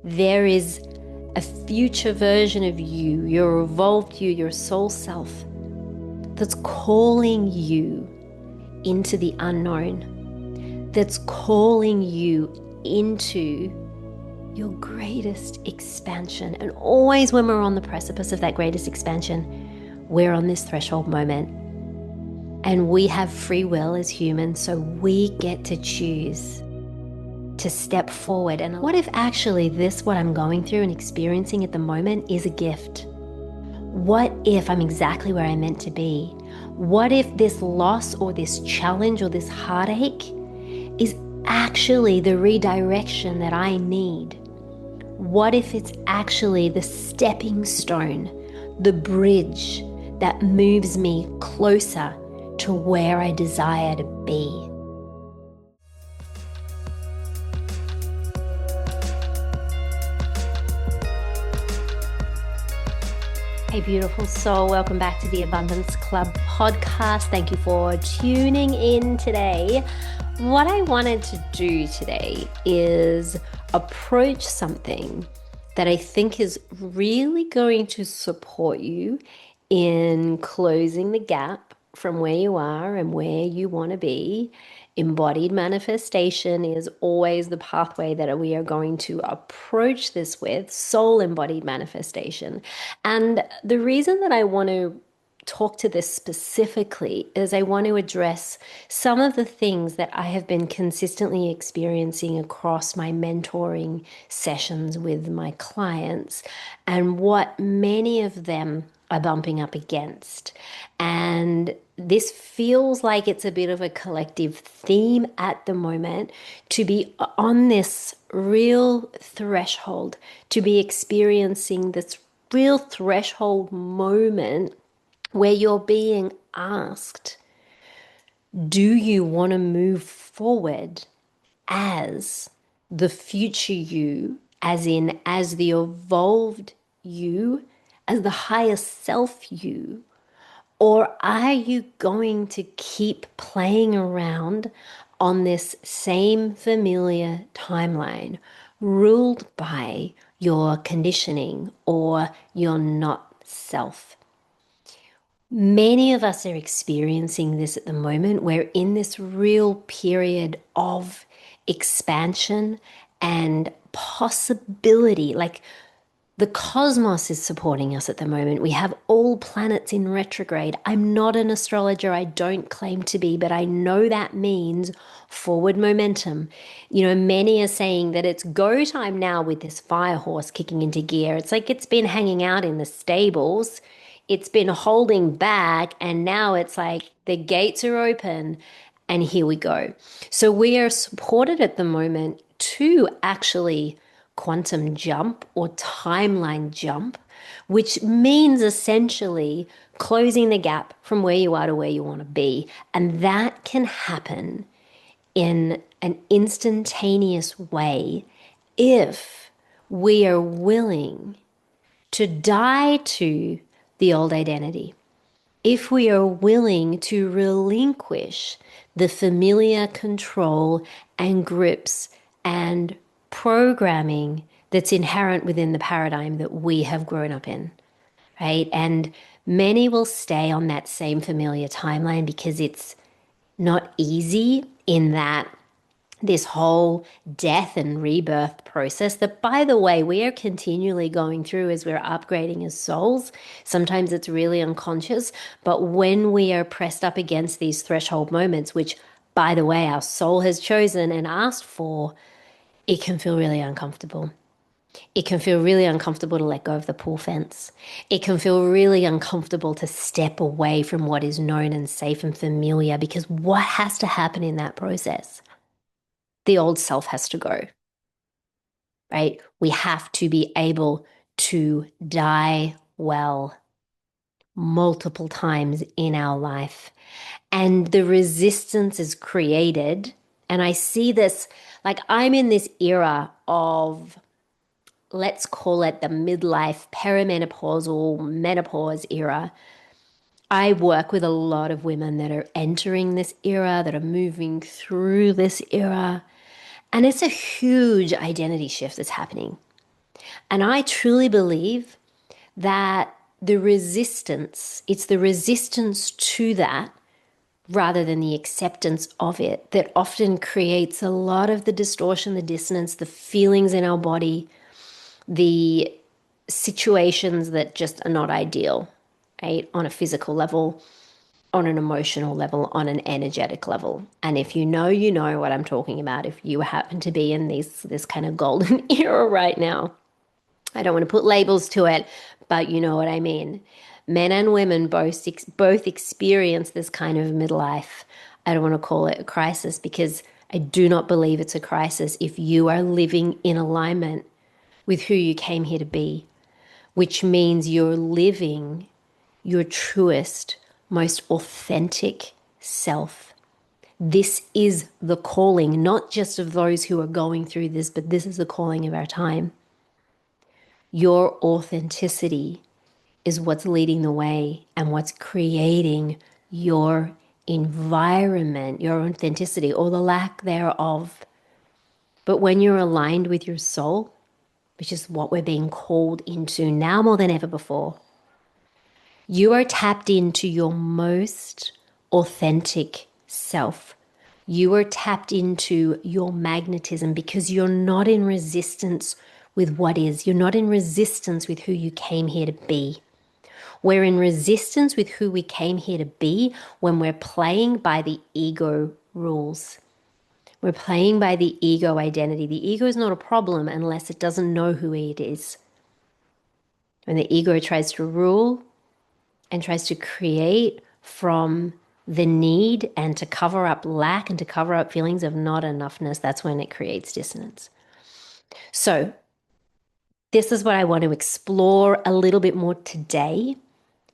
There is a future version of you, your evolved you, your soul self, that's calling you into the unknown, that's calling you into your greatest expansion. And always when we're on the precipice of that greatest expansion, we're on this threshold moment. And we have free will as humans, so we get to choose to step forward. And what if actually this, what I'm going through and experiencing at the moment, is a gift? What if I'm exactly where I'm meant to be? What if this loss or this challenge or this heartache is actually the redirection that I need? What if it's actually the stepping stone, the bridge that moves me closer to where I desire to be? Hey, beautiful soul. Welcome back to the Abundance Club podcast. Thank you for tuning in today. What I wanted to do today is approach something that I think is really going to support you in closing the gap from where you are and where you want to be. Embodied manifestation is always the pathway that we are going to approach this with, soul embodied manifestation. And the reason that I want to talk to this specifically is I want to address some of the things that I have been consistently experiencing across my mentoring sessions with my clients and what many of them are bumping up against. And this feels like it's a bit of a collective theme at the moment, to be on this real threshold, to be experiencing this real threshold moment where you're being asked, do you want to move forward as the future you, as the evolved you, as the higher self you? Or are you going to keep playing around on this same familiar timeline, ruled by your conditioning or your not self? Many of us are experiencing this at the moment. We're in this real period of expansion and possibility. Like, the cosmos is supporting us at the moment. We have all planets in retrograde. I'm not an astrologer. I don't claim to be, but I know that means forward momentum. Many are saying that it's go time now with this fire horse kicking into gear. It's like it's been hanging out in the stables. It's been holding back, and now it's like the gates are open and here we go. So we are supported at the moment to actually quantum jump or timeline jump, which means essentially closing the gap from where you are to where you want to be. And that can happen in an instantaneous way if we are willing to die to the old identity, if we are willing to relinquish the familiar control and grips and programming that's inherent within the paradigm that we have grown up in, right? And many will stay on that same familiar timeline because it's not easy in that this whole death and rebirth process that, by the way, we are continually going through as we're upgrading as souls. Sometimes it's really unconscious, but when we are pressed up against these threshold moments, which, by the way, our soul has chosen and asked for, it can feel really uncomfortable. It can feel really uncomfortable to let go of the pool fence. It can feel really uncomfortable to step away from what is known and safe and familiar, because what has to happen in that process? The old self has to go, right? We have to be able to die well multiple times in our life. And the resistance is created. And I see this, like, I'm in this era of, let's call it the midlife, perimenopausal, menopause era. I work with a lot of women that are entering this era, that are moving through this era. And it's a huge identity shift that's happening. And I truly believe that it's the resistance to that rather than the acceptance of it that often creates a lot of the distortion, the dissonance, the feelings in our body, the situations that just are not ideal, right? On a physical level, on an emotional level, on an energetic level. And if you know what I'm talking about. If you happen to be in this kind of golden era right now, I don't want to put labels to it, but you know what I mean. Men and women both experience this kind of midlife. I don't want to call it a crisis because I do not believe it's a crisis if you are living in alignment with who you came here to be, which means you're living your truest, most authentic self. This is the calling, not just of those who are going through this, but this is the calling of our time. Your authenticity is what's leading the way and what's creating your environment, your authenticity, or the lack thereof. But when you're aligned with your soul, which is what we're being called into now more than ever before, you are tapped into your most authentic self. You are tapped into your magnetism because you're not in resistance with what is. You're not in resistance with who you came here to be. We're in resistance with who we came here to be when we're playing by the ego rules. We're playing by the ego identity. The ego is not a problem unless it doesn't know who it is. When the ego tries to rule and tries to create from the need and to cover up lack and to cover up feelings of not enoughness, that's when it creates dissonance. So this is what I want to explore a little bit more today.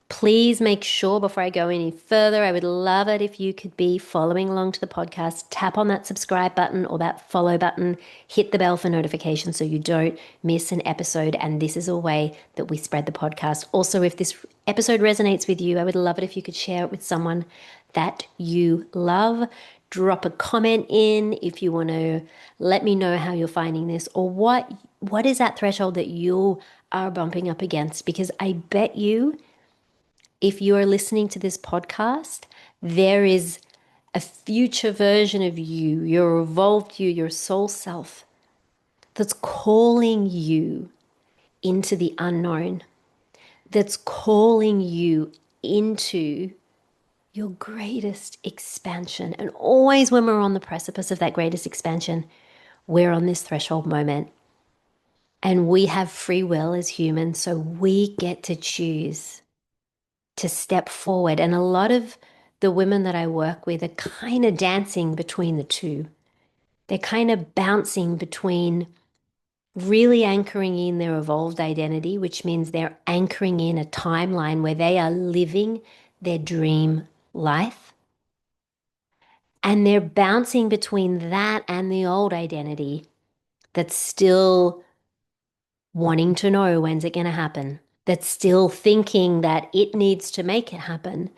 Please make sure before I go any further, I would love it if you could be following along to the podcast. Tap on that subscribe button or that follow button. Hit the bell for notifications so you don't miss an episode. And this is a way that we spread the podcast. Also, if this episode resonates with you, I would love it if you could share it with someone that you love. Drop a comment in if you want to let me know how you're finding this or what is that threshold that you are bumping up against, because I bet you if you are listening to this podcast, there is a future version of you, your evolved you, your soul self, that's calling you into the unknown, that's calling you into your greatest expansion. And always when we're on the precipice of that greatest expansion, we're on this threshold moment. And we have free will as humans, so we get to choose to step forward. And a lot of the women that I work with are kind of dancing between the two. They're kind of bouncing between really anchoring in their evolved identity, which means they're anchoring in a timeline where they are living their dream life. And they're bouncing between that and the old identity that's still wanting to know when's it going to happen, that's still thinking that it needs to make it happen,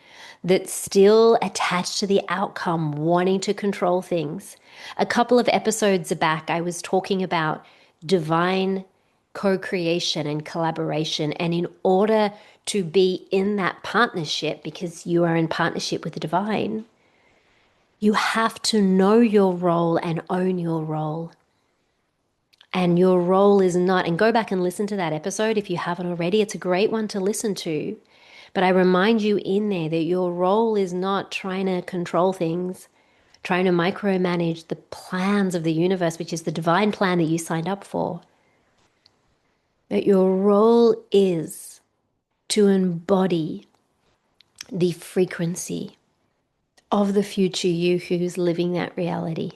that's still attached to the outcome, wanting to control things. A couple of episodes back, I was talking about divine co-creation and collaboration. And in order to be in that partnership, because you are in partnership with the divine, you have to know your role and own your role. And your role is not, and go back and listen to that episode if you haven't already. It's a great one to listen to. But I remind you in there that your role is not trying to control things, trying to micromanage the plans of the universe, which is the divine plan that you signed up for. But your role is to embody the frequency of the future you who's living that reality.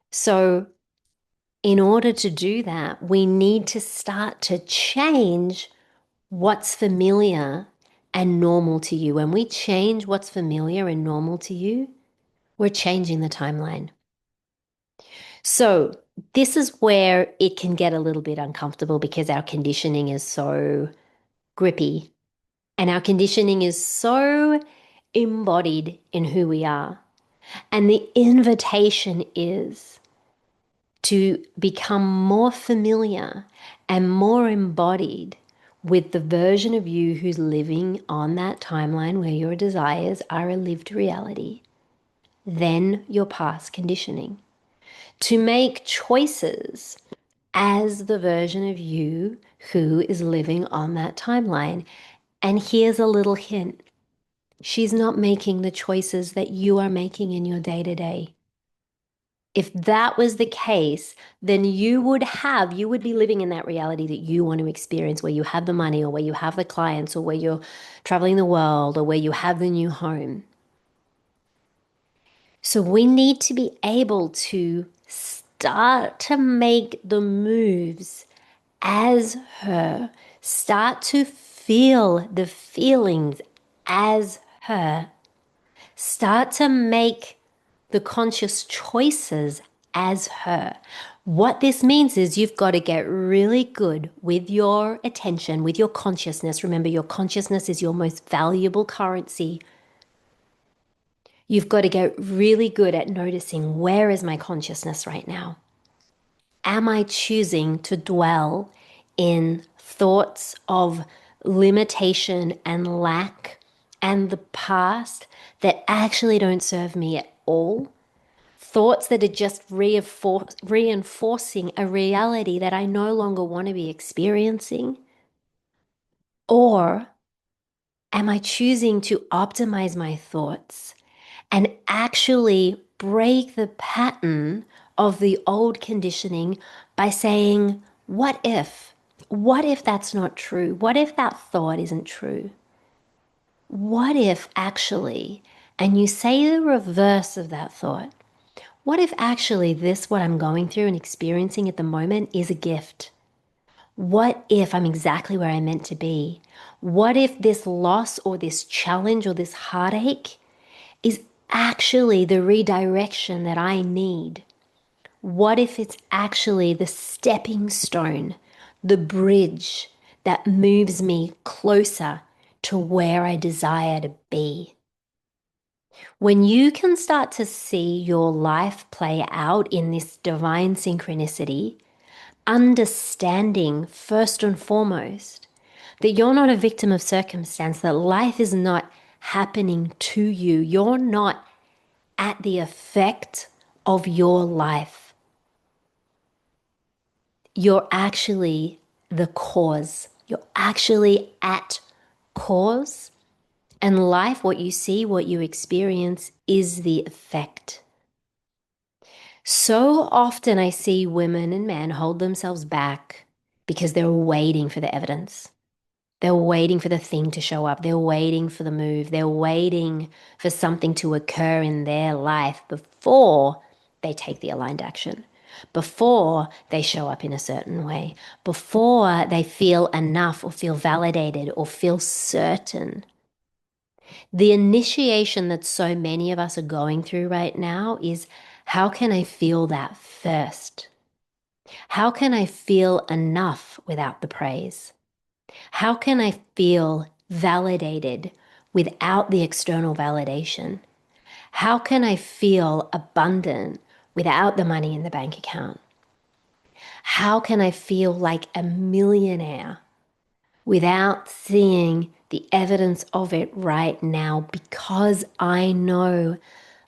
So in order to do that, we need to start to change what's familiar and normal to you. When we change what's familiar and normal to you, we're changing the timeline. So this is where it can get a little bit uncomfortable because our conditioning is so grippy and our conditioning is so embodied in who we are. And the invitation is to become more familiar and more embodied with the version of you who's living on that timeline where your desires are a lived reality, than your past conditioning. To make choices as the version of you who is living on that timeline. And here's a little hint. She's not making the choices that you are making in your day to day. If that was the case, then you would be living in that reality that you want to experience, where you have the money or where you have the clients or where you're traveling the world or where you have the new home. So we need to be able to start to make the moves as her, start to feel the feelings as her, start to make the conscious choices as her. What this means is you've got to get really good with your attention, with your consciousness. Remember, your consciousness is your most valuable currency. You've got to get really good at noticing, where is my consciousness right now? Am I choosing to dwell in thoughts of limitation and lack and the past that actually don't serve me at all? Thoughts that are just reinforcing a reality that I no longer want to be experiencing? Or am I choosing to optimize my thoughts and actually break the pattern of the old conditioning by saying, what if? What if that's not true? What if that thought isn't true? What if actually, and you say the reverse of that thought, what if actually this, what I'm going through and experiencing at the moment, is a gift? What if I'm exactly where I'm meant to be? What if this loss or this challenge or this heartache is actually the redirection that I need? What if it's actually the stepping stone, the bridge that moves me closer to where I desire to be? When you can start to see your life play out in this divine synchronicity, understanding first and foremost that you're not a victim of circumstance, that life is not happening to you, you're not at the effect of your life. You're actually the cause. You're actually at cause. And life, what you see, what you experience, is the effect. So often I see women and men hold themselves back because they're waiting for the evidence. They're waiting for the thing to show up. They're waiting for the move. They're waiting for something to occur in their life before they take the aligned action, before they show up in a certain way, before they feel enough or feel validated or feel certain. The initiation that so many of us are going through right now is, how can I feel that first? How can I feel enough without the praise? How can I feel validated without the external validation? How can I feel abundant without the money in the bank account? How can I feel like a millionaire without seeing the evidence of it right now? Because I know,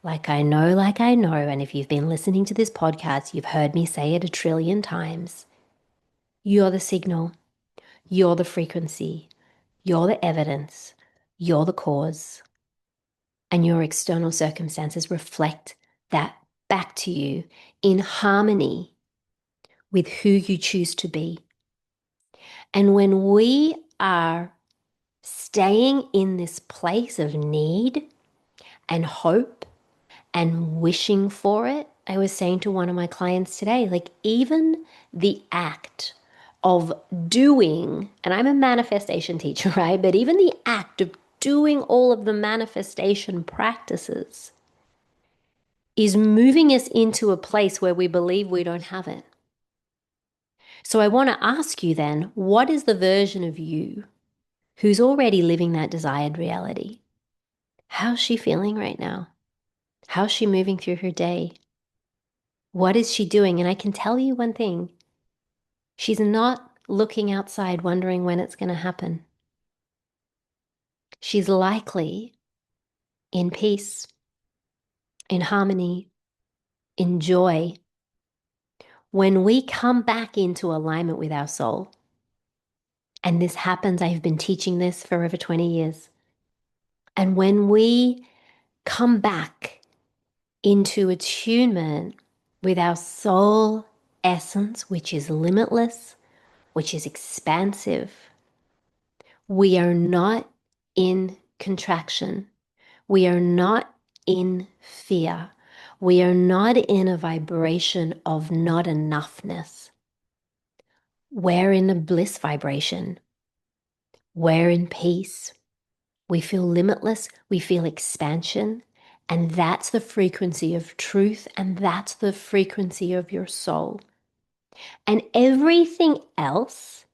like I know, like I know, and if you've been listening to this podcast, you've heard me say it 1,000,000,000 times. You're the signal. You're the frequency. You're the evidence. You're the cause. And your external circumstances reflect that back to you in harmony with who you choose to be. And when we are staying in this place of need and hope and wishing for it, I was saying to one of my clients today, like, even the act of doing, and I'm a manifestation teacher, right? But even the act of doing all of the manifestation practices is moving us into a place where we believe we don't have it. So I want to ask you then, what is the version of you who's already living that desired reality? How's she feeling right now? How's she moving through her day? What is she doing? And I can tell you one thing. She's not looking outside wondering when it's going to happen. She's likely in peace, in harmony, in joy. When we come back into alignment with our soul, and this happens, I've been teaching this for over 20 years. And when we come back into attunement with our soul essence, which is limitless, which is expansive, we are not in contraction. We are not in fear. We are not in a vibration of not enoughness. We're in a bliss vibration. We're in peace. We feel limitless. We feel expansion. And that's the frequency of truth. And that's the frequency of your soul. And everything else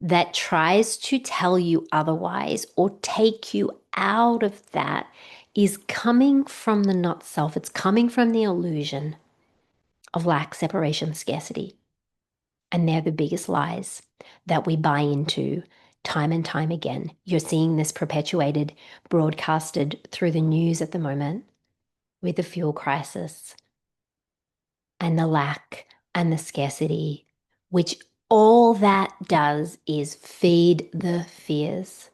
that tries to tell you otherwise or take you out of that is coming from the not self. It's coming from the illusion of lack, separation, scarcity. And they're the biggest lies that we buy into time and time again. You're seeing this perpetuated, broadcasted through the news at the moment with the fuel crisis and the lack and the scarcity, which all that does is feed the fears,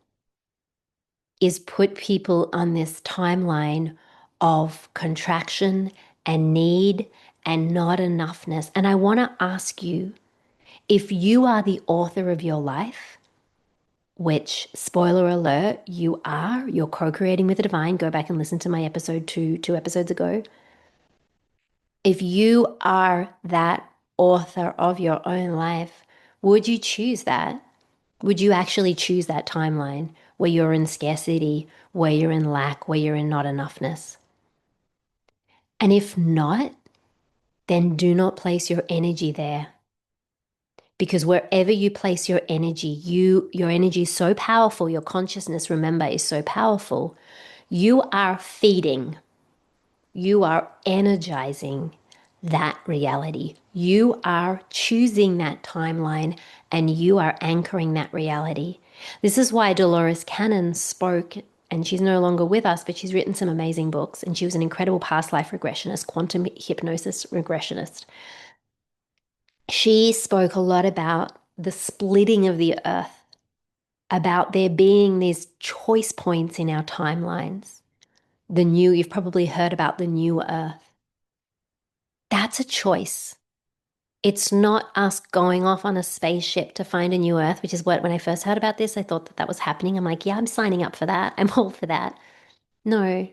is put people on this timeline of contraction and need and not enoughness. And I want to ask you, if you are the author of your life, which, spoiler alert, you're co-creating with the divine. Go back and listen to my episode two episodes ago. If you are that author of your own life, would you choose that? Would you actually choose that timeline where you're in scarcity, where you're in lack, where you're in not enoughness? And if not, then do not place your energy there. Because wherever you place your energy, your energy is so powerful, your consciousness, remember, is so powerful. You are feeding, you are energizing that reality. You are choosing that timeline and you are anchoring that reality. This is why Dolores Cannon spoke, and she's no longer with us, but she's written some amazing books, and she was an incredible past life regressionist, quantum hypnosis regressionist. She spoke a lot about the splitting of the earth, about there being these choice points in our timelines. You've probably heard about the new earth. That's a choice. It's not us going off on a spaceship to find a new earth, which is what, when I first heard about this, I thought that was happening. I'm like, yeah, I'm signing up for that. I'm all for that. No,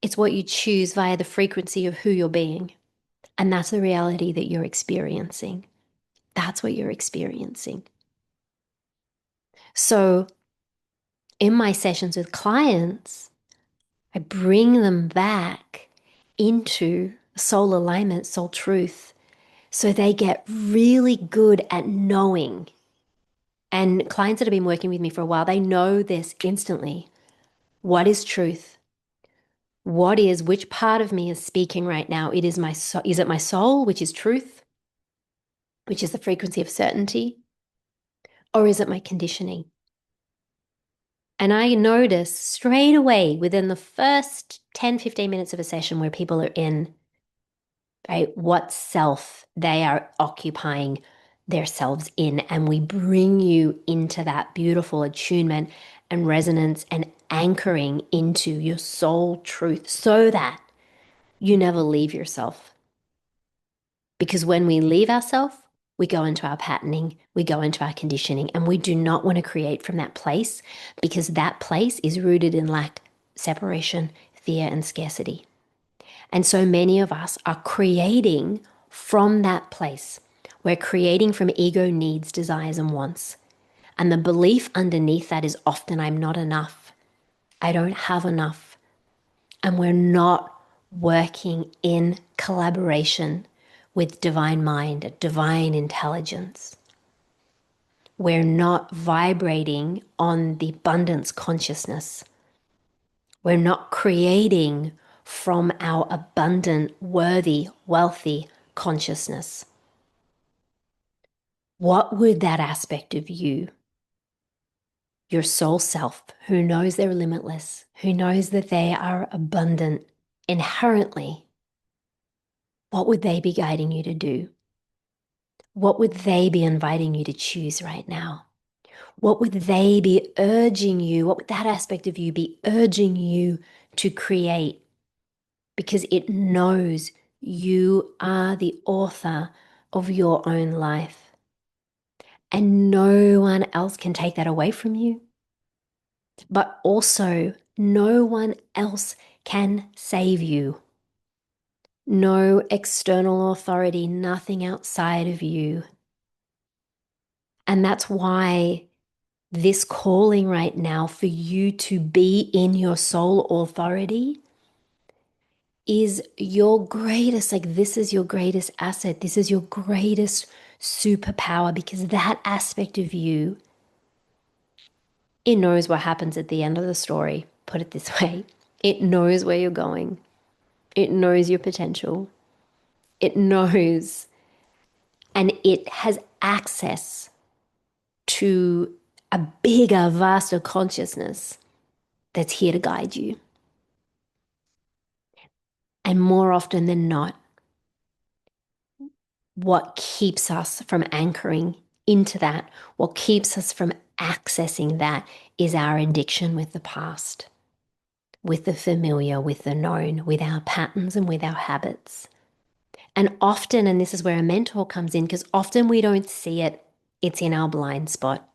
it's what you choose via the frequency of who you're being. And that's the reality that you're experiencing. That's what you're experiencing. So in my sessions with clients, I bring them back into soul alignment, soul truth, so they get really good at knowing. And clients that have been working with me for a while, they know this instantly. What is truth? Which part of me is speaking right now? Is it my soul, which is truth, which is the frequency of certainty? Or is it my conditioning? And I notice straight away within the first 10, 15 minutes of a session where people are in, right, what self they are occupying themselves in. And we bring you into that beautiful attunement and resonance and anchoring into your soul truth so that you never leave yourself. Because when we leave ourselves, we go into our patterning, we go into our conditioning, and we do not want to create from that place because that place is rooted in lack, separation, fear, and scarcity. And so many of us are creating from that place. We're creating from ego needs, desires, and wants. And the belief underneath that is often, I'm not enough. I don't have enough. And we're not working in collaboration with divine mind, divine intelligence. We're not vibrating on the abundance consciousness. We're not creating from our abundant, worthy, wealthy consciousness? What would that aspect of you, your soul self, who knows they're limitless, who knows that they are abundant inherently, what would they be guiding you to do? What would they be inviting you to choose right now? What would they be urging you? What would that aspect of you be urging you to create? Because it knows you are the author of your own life. And no one else can take that away from you. But also, no one else can save you. No external authority, nothing outside of you. And that's why this calling right now for you to be in your soul authority is your greatest, like this is your greatest asset. This is your greatest superpower, because that aspect of you, it knows what happens at the end of the story. Put it this way. It knows where you're going. It knows your potential. It knows, and it has access to a bigger, vaster consciousness that's here to guide you. And more often than not, what keeps us from anchoring into that, what keeps us from accessing that, is our addiction with the past, with the familiar, with the known, with our patterns and with our habits. And often, and this is where a mentor comes in, because often we don't see it, it's in our blind spot.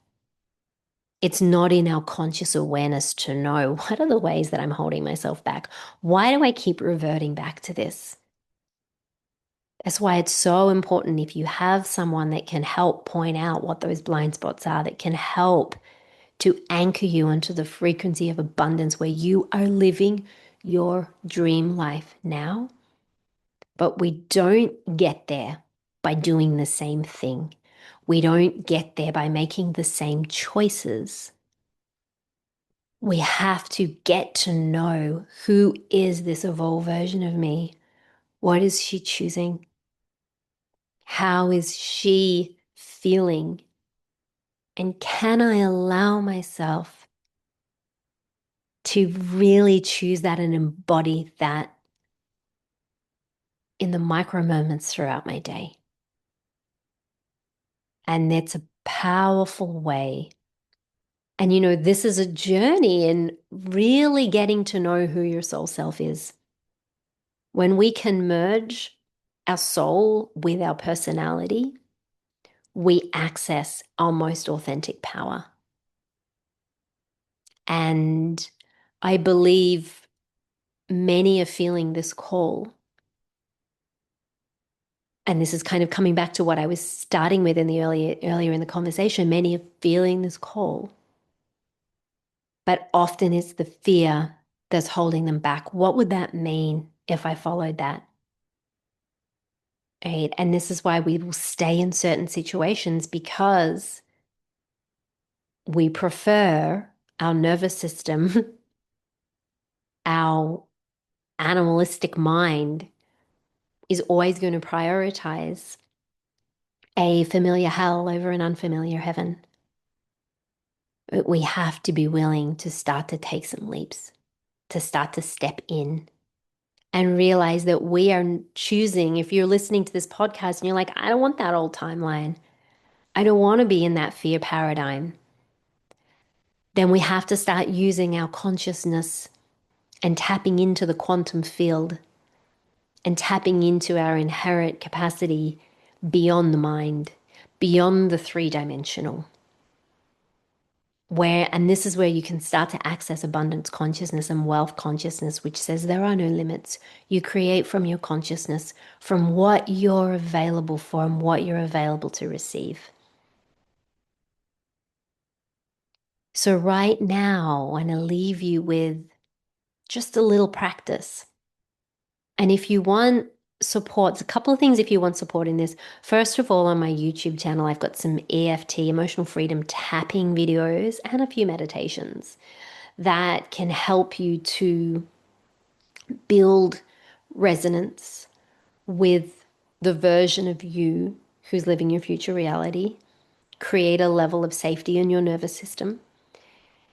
It's not in our conscious awareness to know, what are the ways that I'm holding myself back? Why do I keep reverting back to this? That's why it's so important, if you have someone that can help point out what those blind spots are, that can help to anchor you into the frequency of abundance where you are living your dream life now. But we don't get there by doing the same thing. We don't get there by making the same choices. We have to get to know, who is this evolved version of me? What is she choosing? How is she feeling? And can I allow myself to really choose that and embody that in the micro moments throughout my day? And it's a powerful way. And this is a journey in really getting to know who your soul self is. When we can merge our soul with our personality, we access our most authentic power. And I believe many are feeling this call. And this is kind of coming back to what I was starting with in the earlier in the conversation. Many are feeling this call. But often it's the fear that's holding them back. What would that mean if I followed that? Right? And this is why we will stay in certain situations, because we prefer our nervous system, our animalistic mind is always going to prioritize a familiar hell over an unfamiliar heaven. But we have to be willing to start to take some leaps, to start to step in and realize that we are choosing. If you're listening to this podcast and you're like, I don't want that old timeline, I don't want to be in that fear paradigm, then we have to start using our consciousness and tapping into the quantum field and tapping into our inherent capacity beyond the mind, beyond the three-dimensional. And this is where you can start to access abundance consciousness and wealth consciousness, which says there are no limits. You create from your consciousness, from what you're available for and what you're available to receive. So right now, I want to leave you with just a little practice. And if you want support, a couple of things if you want support in this. First of all, on my YouTube channel, I've got some EFT, emotional freedom tapping videos and a few meditations that can help you to build resonance with the version of you who's living your future reality, create a level of safety in your nervous system.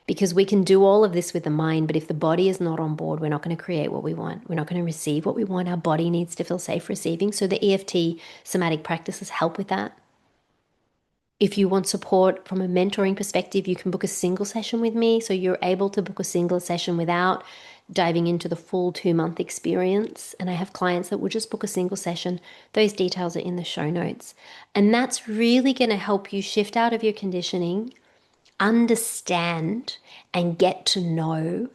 Because we can do all of this with the mind, but if the body is not on board, we're not going to create what we want. We're not going to receive what we want. Our body needs to feel safe receiving. So the EFT somatic practices help with that. If you want support from a mentoring perspective, you can book a single session with me. So you're able to book a single session without diving into the full 2-month experience. And I have clients that will just book a single session. Those details are in the show notes. And that's really going to help you shift out of your conditioning, understand and get to know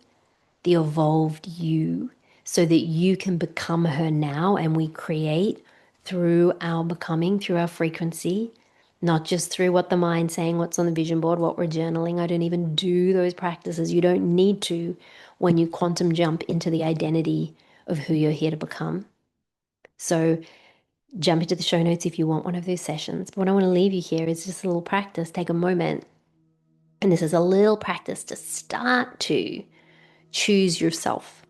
the evolved you so that you can become her now. And we create through our becoming, through our frequency, not just through what the mind's saying, what's on the vision board, what we're journaling. I don't even do those practices. You don't need to when you quantum jump into the identity of who you're here to become. So jump into the show notes if you want one of those sessions. But what I want to leave you here is just a little practice. Take a moment. And this is a little practice to start to choose yourself,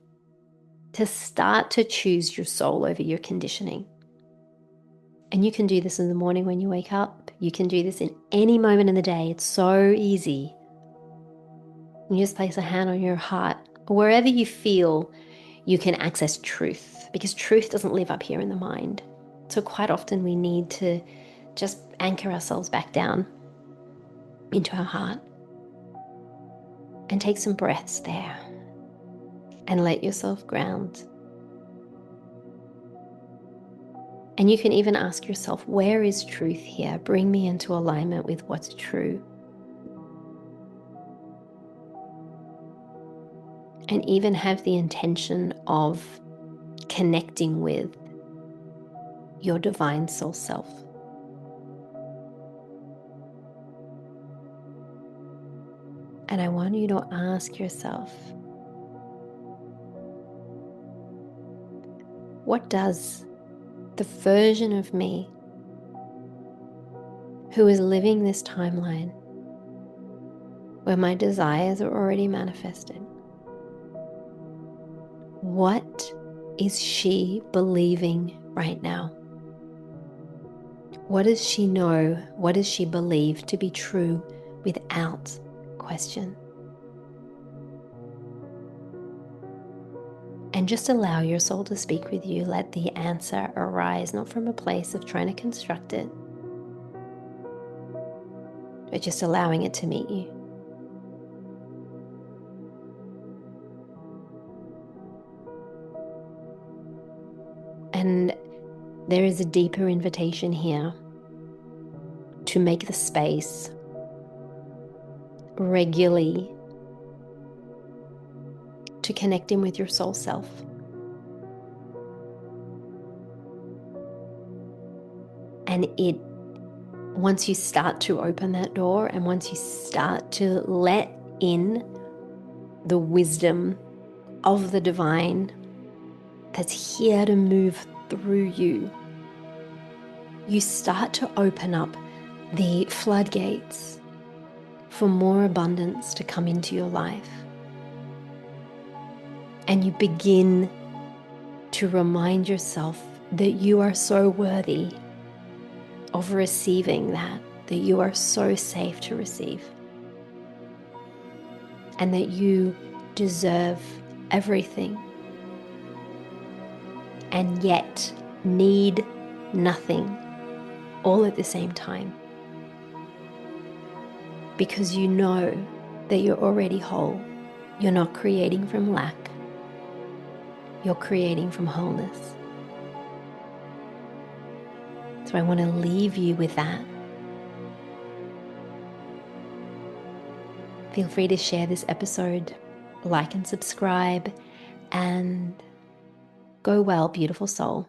to start to choose your soul over your conditioning. And you can do this in the morning when you wake up. You can do this in any moment in the day. It's so easy. You just place a hand on your heart, wherever you feel you can access truth, because truth doesn't live up here in the mind. So quite often we need to just anchor ourselves back down into our heart and take some breaths there and let yourself ground. And you can even ask yourself, where is truth here? Bring me into alignment with what's true. And even have the intention of connecting with your divine soul self. And I want you to ask yourself, what does the version of me who is living this timeline where my desires are already manifested, what is she believing right now? What does she know? What does she believe to be true without question? And just allow your soul to speak with you. Let the answer arise, not from a place of trying to construct it, but just allowing it to meet you. And there is a deeper invitation here to make the space regularly to connect in with your soul self. And once you start to open that door, and once you start to let in the wisdom of the divine that's here to move through you, you start to open up the floodgates for more abundance to come into your life. And you begin to remind yourself that you are so worthy of receiving that you are so safe to receive, and that you deserve everything and yet need nothing all at the same time, because you know that you're already whole. You're not creating from lack. You're creating from wholeness. So I want to leave you with that. Feel free to share this episode, like and subscribe, and go well, beautiful soul.